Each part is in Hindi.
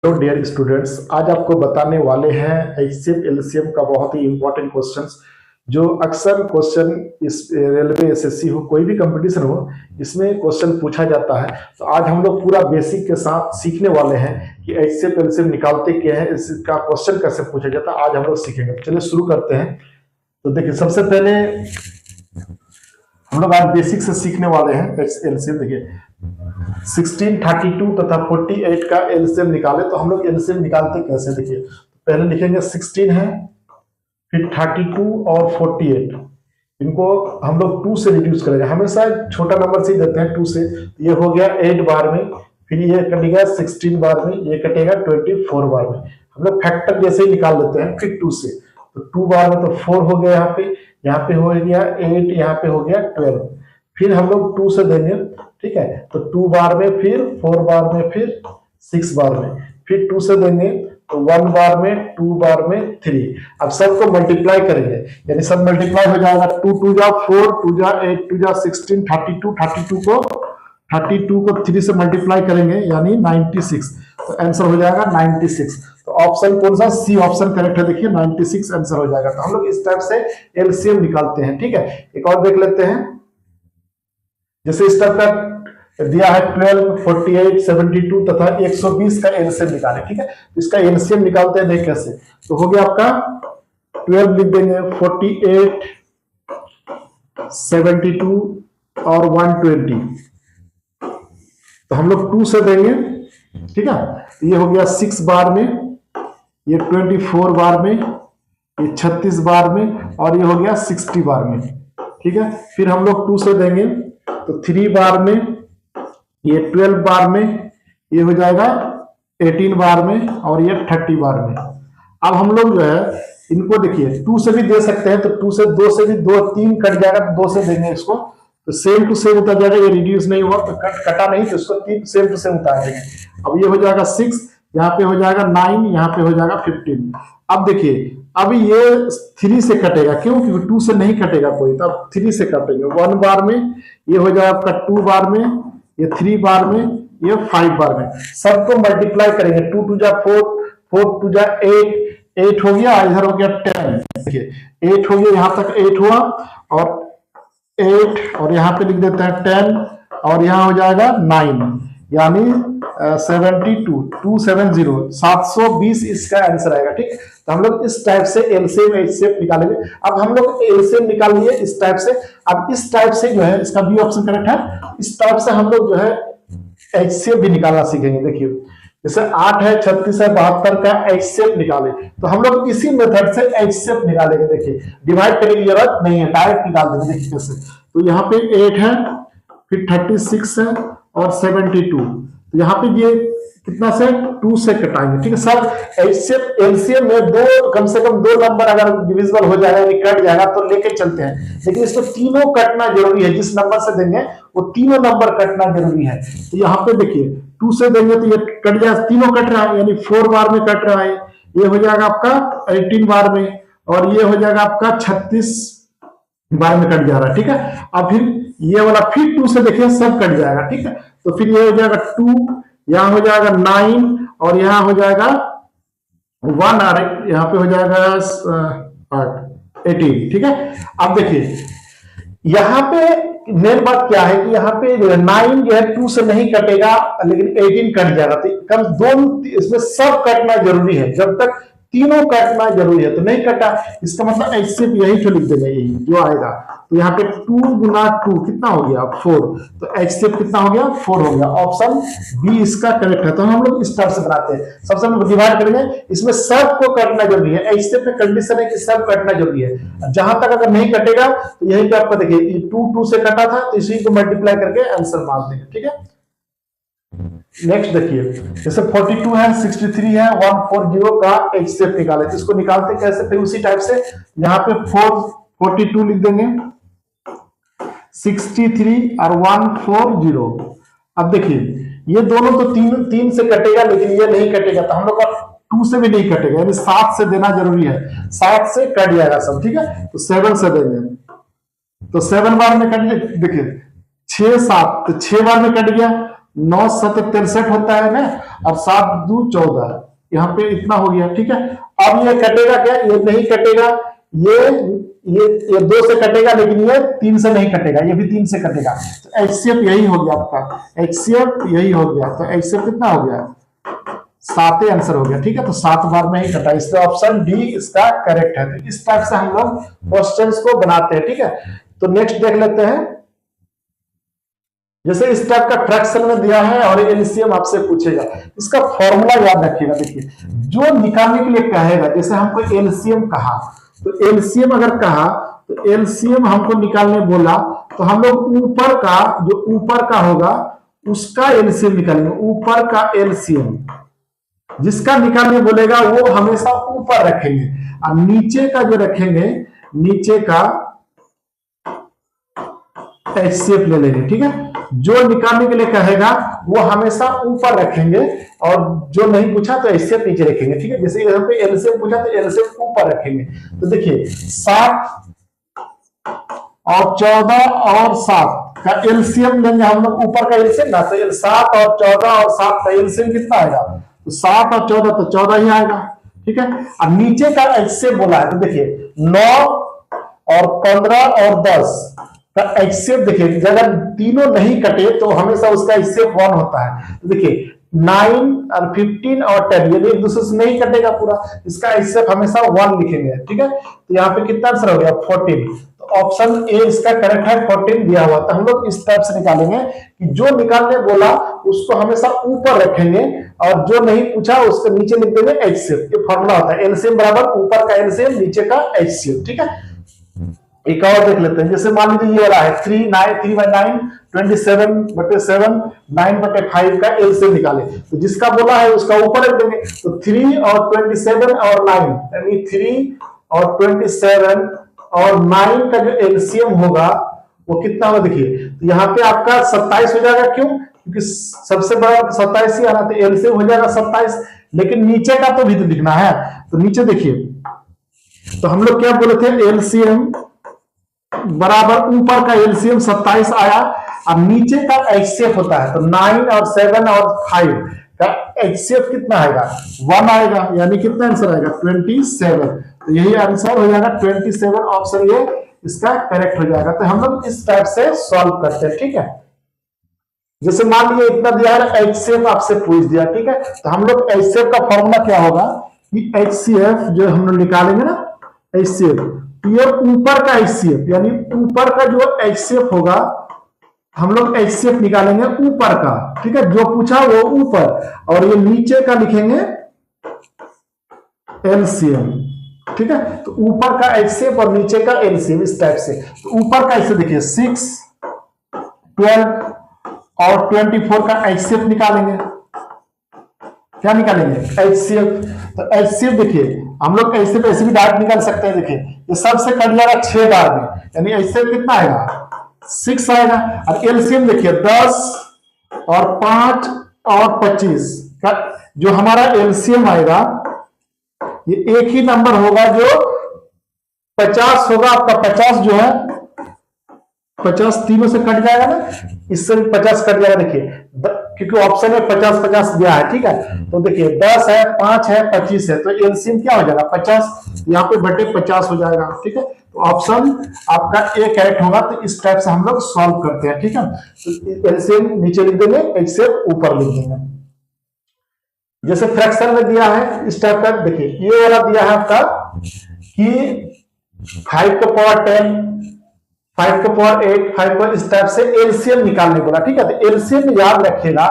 हेलो डियर स्टूडेंट्स, आज आपको बताने वाले हैं एचसीएफ एलसीएम का बहुत ही इंपॉर्टेंट क्वेश्चंस जो अक्सर क्वेश्चन इस रेलवे एसएससी हो कोई भी कंपटीशन हो इसमें क्वेश्चन पूछा जाता है। तो आज हम लोग पूरा बेसिक के साथ सीखने वाले हैं कि एचसीएफ एलसीएम निकालते क्या है, इसका क्वेश्चन कैसे पूछा जाता है, आज हम लोग सीखेंगे। चलिए शुरू करते हैं। तो देखिए, सबसे पहले हम लोग आज बेसिक से सीखने वाले हैं एलसीएम। देखिए 16, 32 तथा 48 का एलसीएम निकाले तो हम लोग एलसीएम निकालते कैसे, देखिए पहले लिखेंगे 16 है, फिर 32 और 48, इनको हम लोग 2 से रिड्यूस करेंगे। हमेशा छोटा नंबर से ही देते हैं 2 से। ये हो गया 8 बार में, फिर ये कटेगा 16 बार में, ये कटेगा 24 बार में। हम लोग फैक्टर जैसे ही निकाल लेते हैं फिर 2 से। तो 2 बार में तो 4 हो गया, यहाँ पे हो गया 8, यहाँ पे हो गया 12। फिर हम लोग 2 से देंगे, ठीक है। तो 2 बार में, फिर 4 बार में, फिर 6 बार में, फिर 2 से देंगे तो 1 बार में, 2 बार में, 3। अब सबको मल्टीप्लाई करेंगे, यानी सब मल्टीप्लाई हो जाएगा। 2 2 जा 4, 2 जा 8, 2 जा 16, 32 को 3 से मल्टीप्लाई करेंगे यानी 96। तो आंसर हो जाएगा 96। तो ऑप्शन कौन सा, सी ऑप्शन करेक्ट है। देखिए 96 आंसर हो जाएगा। तो हम लोग इस टाइप से एलसीएम निकालते हैं, ठीक है। एक और देख लेते हैं, जैसे इस टाइप का दिया है 12, 48, 72 तथा 120 का एलसीएम निकाले, ठीक है। इसका एलसीएम निकालते हैं, देख कैसे। तो हो गया आपका 12 लिख देंगे, 48, 72 और 120। तो हम लोग 2 से देंगे, ठीक है। ये हो गया 6 बार में, ये 24 बार में, ये 36 बार में, और ये हो गया 60 बार में, ठीक है। फिर हम लोग 2 से देंगे तो 3 बार में, ये 12 बार में, ये हो जाएगा 18 बार में, और ये 30 बार में। अब हम लोग जो है इनको देखिए 2 से भी दे सकते हैं, तो 2 से 2 से भी 2 3 कट जाएगा, तो 2 से देंगे इसको, तो सेम टू सेम उतार जाएगा। ये रिड्यूस नहीं हुआ तो कटा नहीं, तो इसको 3 सेम टू सेम उतार देंगे। अब ये हो जाएगा 6, यहाँ पे हो जाएगा 9, यहाँ पे हो जाएगा 15। अब देखिए, अब ये 3 से कटेगा, क्यों, क्योंकि 2 से नहीं कटेगा कोई, तो अब 3 से काटेंगे। 1 बार में, ये हो जाएगा आपका 2 बार में, ये 3 बार में, ये 5 बार में। सबको मल्टीप्लाई करेंगे। 2 2 जा 4, 4 2 जा 8, 8 हो गया, इधर हो गया 10। देखिए 8 हो गया, यहां तक 8 हुआ, और 8 और यहाँ पे लिख देते हैं 10, और यहाँ हो जाएगा 9, यानी 72, 270, 720 इसका आंसर आएगा, ठीक है। तो हम लोग इस टाइप से एलसीएम एचसीएफ निकालेंगे। अब हम लोग एलसीएम निकाल लिए इस टाइप से। अब इस टाइप से जो है, इसका बी ऑप्शन करेक्ट है, इस टाइप से हम लोग जो है एचसीएफ भी निकालना सीखेंगे। देखिए जैसे 8 है, 36 है, 72 का एचसीएफ निकाले, तो हम लोग इसी मेथड से एचसीएफ निकालेंगे। देखिए डिवाइड करने की जरूरत नहीं है, डायरेक्ट निकाल देंगे। देखिए कैसे, तो यहाँ पे 8 है, फिर 36 है, और 72। तो यहाँ पे ये कितना से 2 से कटाएंगे, ठीक है सर। एचसीएफ एलसीएम में दो, कम से कम 2 नंबर अगर डिविजिबल हो जाएगा यानी कट जाएगा तो लेके चलते हैं, लेकिन इसमें तीनों कटना जरूरी है। जिस नंबर से देंगे वो तीनों नंबर कटना जरूरी है। तो यहाँ पे देखिए 2 से देंगे तो ये कट जाए, तीनों कट रहा है, यानी 4 बार में कट रहा है। ये हो जाएगा आपका 18 बार में, और ये हो जाएगा आपका 36 बार में कट जा रहा है, ठीक है। अब फिर ये वाला फिर 2 से देखिए सब कट जाएगा, ठीक है। तो फिर ये हो जाएगा 2, यहाँ हो जाएगा 9, और यहाँ हो जाएगा 1, और यहाँ पे हो जाएगा 18, ठीक है। अब देखिए यहाँ पे मेन बात क्या है कि यहाँ पे 9 जो है 2 से नहीं कटेगा, लेकिन 18 कट जाएगा। तो कम दो, इसमें सब कटना जरूरी है, जब तक तीनों कटना जरूरी है। तो नहीं कटा, इसका मतलब एचसीएफ यही तो लिख देंगे, यही जो आएगा। तो यहाँ पे 2 गुना 2 कितना हो गया, 4। तो एचसीएफ कितना हो गया, 4 हो गया। ऑप्शन बी इसका करेक्ट है। तो हम लोग इस तरह से बनाते हैं, सबसे हम डिवाइड करेंगे, इसमें सबको कटना जरूरी है। एचसीएफ में कंडीशन है कि सब कटना जरूरी है। जहां तक अगर नहीं कटेगा तो यहीं पे आपको देखिए 2 से कटा था, तो इसी को मल्टीप्लाई करके आंसर मार देंगे, ठीक है। नेक्स्ट देखिए, जैसे 42 है, 63 है, 140 का एचसीएफ निकाले, तो इसको निकालते कैसे, फिर उसी टाइप से यहाँ पे 42 लिख देंगे, 63 और 140। अब देखिए ये दोनों तो 3 से कटेगा, लेकिन ये नहीं कटेगा, तो हम लोग 2 से भी नहीं कटेगा, यानी 7 से देना जरूरी है। 7 से कट जाएगा सब, ठीक है। तो 7 से देंगे, तो 7 बार में कट, देखिए 6 7, तो 6 बार में कट गया, 9 7 63 होता है ना, और 7 2 14, यहाँ पे इतना हो गया। ठीक है, अब ये कटेगा क्या, ये नहीं कटेगा, ये 2 से कटेगा, लेकिन ये 3 से नहीं कटेगा, ये भी 3 से कटेगा। तो एचसीएफ यही हो गया आपका, एचसीएफ यही हो गया। तो एचसीएफ कितना हो गया, 7 आंसर हो गया। ठीक है, तो 7 बार में ही कटा, इसलिए ऑप्शन डी इसका करेक्ट है। तो इस टाइप से हम लोग क्वेश्चंस को बनाते हैं। ठीक है, तो नेक्स्ट देख लेते हैं। जैसे इस टाइप का फ्रैक्शन में दिया है और एलसीएम आपसे पूछेगा, इसका फॉर्मूला याद रखिएगा। देखिए, जो निकालने के लिए कहेगा, जैसे हमको एलसीएम कहा, तो एलसीएम अगर कहा, तो एलसीएम हमको निकालने बोला, तो हम लोग ऊपर का, जो ऊपर का होगा उसका एलसीएम निकालेंगे। ऊपर का एलसीएम जिसका निकालने बोलेगा वो हमेशा ऊपर रखेंगे, और नीचे का जो रखेंगे, नीचे का एचसीएफ ले लेंगे। ठीक है, जो निकालने के लिए कहेगा वो हमेशा ऊपर रखेंगे, और जो नहीं पूछा तो एचसीएफ नीचे रखेंगे। ठीक है, जैसे यहाँ पे एलसीएम पूछा तो एलसीएम ऊपर रखेंगे। तो देखिए 7 और 14 और 7 का एलसीएम लेंगे हम लोग, ऊपर का एलसीएम ना, तो 7 और 14 और 7 का एलसीएम कितना आएगा, तो 7 और 14 तो 14 ही आएगा। ठीक है, और नीचे का एचसीएफ बोला है, तो देखिए 9 और 15 और 10 का एचसीएफ देखिए, अगर तीनों नहीं कटे तो हमेशा उसका एचसीएफ 1 होता है। तो देखिए 9 और 15 और 10 ये एक दूसरे से नहीं कटेगा पूरा, इसका एचसीएफ हमेशा 1 लिखेंगे। ठीक है, तो यहाँ पे कितना आंसर हो गया, 14। तो ऑप्शन ए इसका करेक्ट है, 14 दिया हुआ। तो हम लोग इस टाइप से निकालेंगे कि जो निकालने बोला उसको हमेशा ऊपर रखेंगे, और जो नहीं पूछा उसको नीचे लिख देंगे एचसीएफ। ये फॉर्मूला होता है, एलसीएम बराबर ऊपर का एलसीएम नीचे का एचसीएफ। ठीक है, एक और देख लेते हैं। जैसे मान लीजिए ये वाला है 3 by 9 27/7 9/5 का एलसीएम निकाले, तो जिसका बोला है उसका ऊपर रख देंगे। तो 3 और 27 और 9, यानी 3 और 27 और 9 का जो एलसीएम होगा वो कितना होगा, देखिए तो यहाँ पे आपका 27 हो जाएगा। क्यों, क्योंकि सबसे बड़ा 27 ही आना, तो एलसीएम हो जाएगा 27। लेकिन नीचे का तो भी तो लिखना है, तो नीचे देखिए, तो हम लोग क्या बोले थे, एलसीएम बराबर ऊपर का एलसीएम 27 आया, और नीचे का एचसीएफ होता है, तो 9 और 7 और 5 का एचसीएफ कितना आएगा, 1 आएगा, यानी कितना आंसर आएगा, 27। तो यही आंसर हो जाएगा 27, ऑप्शन ये इसका करेक्ट हो जाएगा। तो हम लोग इस टाइप से सॉल्व करते हैं। ठीक है, जैसे मान लीजिए इतना दिया है, एचसीएफ आपसे पूछ दिया। ठीक है, तो हम लोग एचसीएफ का फॉर्मूला क्या होगा कि एचसीएफ जो हम लोग निकालेंगे ना, एचसीएफ, ये ऊपर का एचसीएफ, यानी ऊपर का जो एचसीएफ होगा, हम लोग एचसीएफ निकालेंगे ऊपर का। ठीक है, जो पूछा वो ऊपर, और ये नीचे का लिखेंगे एलसीएम। ठीक है, तो ऊपर का एचसीएफ और नीचे का एलसीएम, इस टाइप से। तो ऊपर का ऐसे देखिए 6 12 और 24 का एचसीएफ निकालेंगे। क्या निकालेंगे, एचसीएफ। तो एचसीएफ देखिए, हम लोग एचसीएफ ऐसे भी डायरेक्ट निकाल सकते हैं। देखिए ये सबसे कट जाएगा 6 बार में, यानी एचसीएफ कितना आएगा, 6 आएगा। और एलसीएम देखिए 10 और 5 और 25 का जो हमारा एलसीएम आएगा, ये एक ही नंबर होगा जो 50 होगा आपका। 50 जो है 50 तीनों से कट जाएगा ना, इससे भी 50 कट जाएगा। देखिए क्योंकि ऑप्शन में 50-50 दिया है। ठीक है, तो देखिए 10 है, 5 है, 25 है, तो एलसीएम क्या हो जाएगा, 50, यहाँ पे बटे 50 हो जाएगा। ठीक है, तो ऑप्शन आपका ए करेक्ट होगा। तो इस टाइप से हम लोग सॉल्व करते हैं। ठीक है, तो एलसीएम नीचे लिख देंगे, एचसीएफ ऊपर लिख देंगे। जैसे फ्रैक्शन में दिया है इस टाइप का, देखिए ये वाला दिया है आपका कि 5 का पावर 10, 5 का पावर 8, 5 का, इस टाइप से एलसीएम निकालने बोला। ठीक है, तो एलसीएम में याद रखेगा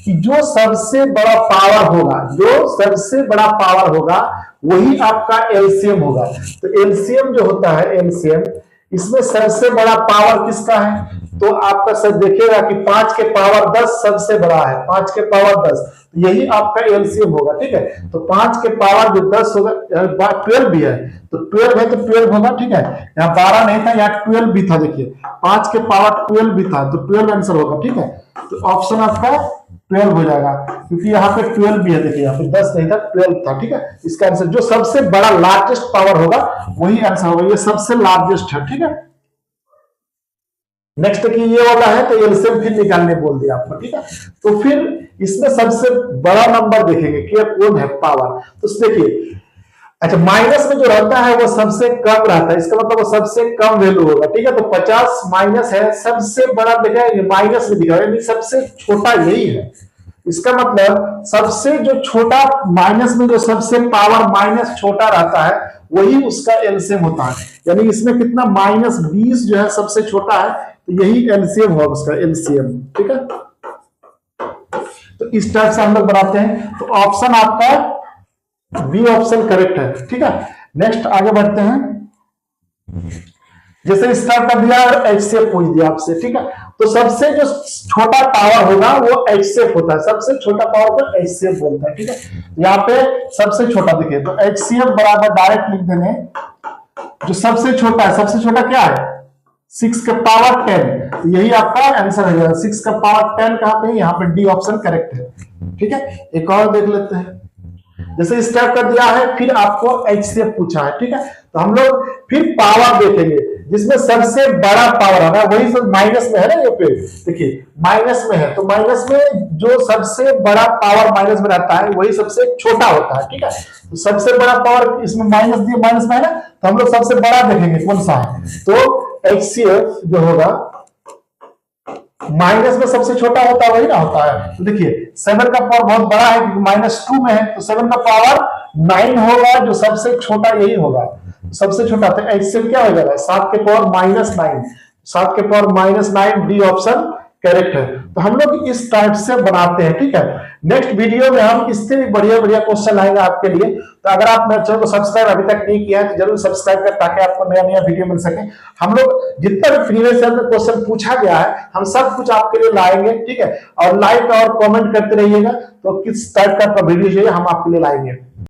कि जो सबसे बड़ा पावर होगा, जो सबसे बड़ा पावर होगा वही आपका एलसीएम होगा। तो एलसीएम जो होता है, एलसीएम, इसमें सबसे बड़ा पावर किसका है, तो आपका सब देखेगा कि 5 के पावर 10 सबसे बड़ा है, 5 के पावर 10, तो यही आपका एलसीएम होगा। ठीक है, तो 5 के पावर जो 10 होगा, 12 भी है, तो 12 है तो 12 होगा। ठीक है, यहाँ 12 नहीं था, यहाँ 12 भी था। देखिए 5 के पावर 12 भी था, तो 12 आंसर होगा। ठीक है, तो ऑप्शन आपका 12 हो जाएगा, क्योंकि यहाँ पे 12 भी है। देखिए यहाँ पे 10 नहीं था, 12 था। ठीक है, इसका आंसर जो सबसे बड़ा लार्जेस्ट पावर होगा वही आंसर होगा, ये सबसे लार्जेस्ट है। ठीक है, नेक्स्ट की ये वाला है तो एलसीएम फिर निकालने बोल दिया आपको, ठीक है। तो फिर इसमें सबसे बड़ा नंबर देखेंगे कि कौन है पावर। तो देखिए, अच्छा माइनस में जो रहता है वो सबसे कम रहता है, इसका मतलब वो सबसे कम वैल्यू होगा, ठीक है। तो 50 माइनस है, सबसे बड़ा दिखा है माइनस में दिखा है, सबसे छोटा यही है। इसका मतलब सबसे जो छोटा माइनस में जो सबसे पावर माइनस छोटा रहता है वही उसका एलसीएम होता है। यानी इसमें कितना -20 जो है सबसे छोटा है, तो यही एलसीएम होगा उसका, एलसीएम, ठीक है। तो इस टाइप से हम लोग बनाते हैं। तो ऑप्शन आपका बी ऑप्शन करेक्ट है, ठीक है। नेक्स्ट आगे बढ़ते हैं। जैसे स्टार्ट कर दिया और एचसीएफ पूछ दिया आपसे, ठीक है। तो सबसे जो छोटा पावर होगा वो एचसीएफ होता है, सबसे छोटा पावर को एचसीएफ बोलता है, ठीक है। यहाँ पे सबसे छोटा देखिए, तो एचसीएफ बराबर डायरेक्ट लिख देंगे, जो सबसे छोटा है, सबसे छोटा क्या है 6 का पावर 10, तो यही आपका आंसर हो जाएगा। 6 का पावर 10 कहां पे है, यहाँ पे डी ऑप्शन करेक्ट है, ठीक है। एक और देख लेते हैं। जैसे स्टार्ट कर दिया है, फिर आपको एचसीएफ पूछा है, ठीक है। तो हम लोग फिर पावर देखेंगे, जिसमें सबसे बड़ा पावर है ना वही सब माइनस में है ना, ये पे देखिए माइनस में है, तो माइनस में जो सबसे बड़ा पावर माइनस में रहता है वही सबसे छोटा होता है, ठीक है। तो सबसे बड़ा पावर इसमें माइनस दिए, माइनस में है ना, तो हम लोग सबसे बड़ा देखेंगे कौन सा है, तो एचसीएफ जो होगा माइनस में सबसे छोटा होता है वही ना होता है। तो देखिए 7 का पावर बहुत बड़ा है क्योंकि -2 में है, तो 7 का पावर 9 होगा, जो सबसे छोटा यही होगा, सबसे छोटा। तो एचसीएफ क्या हो जाएगा 7 के पावर -9, 7 के पावर -9, डी ऑप्शन करेक्ट है। तो हम लोग इस टाइप से बनाते हैं, ठीक है। नेक्स्ट वीडियो में हम इससे भी बढ़िया बढ़िया क्वेश्चन लाएंगे आपके लिए। तो अगर आप मेरे चैनल को सब्सक्राइब अभी तक नहीं किया है तो जरूर सब्सक्राइब करें, ताकि आपको नया नया वीडियो मिल सके। हम लोग जितना भी प्रीवियस ईयर में क्वेश्चन पूछा गया है हम सब कुछ आपके लिए लाएंगे, ठीक है। और लाइक और कमेंट करते रहिएगा, तो किस टाइप का वीडियो चाहिए हम आपके लिए लाएंगे।